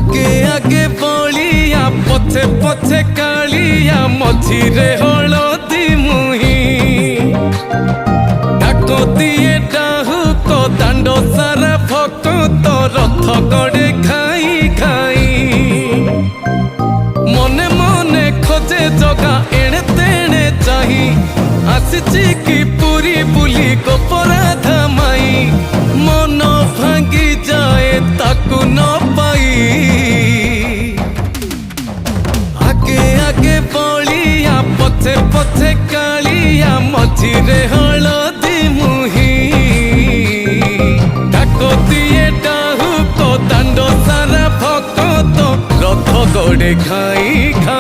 आगे आगे बलिया पछे पछे कालिया मझिरे हलदी मुही डाक दिए डाहुक दांड सारा भक्त रथ गड़े खाई खाई मने मने खोजे जगा एणे तेणे चाही आसिची कि पूरी बुली गोपराध माई मन भांगी जाए ताकू न पाई आगे आगे बलिया पछे पछे कालिया मझिरे हलदी मुही डाक दिए डाहुक दांड सारा भक्त रथ गड़े खाई खाई।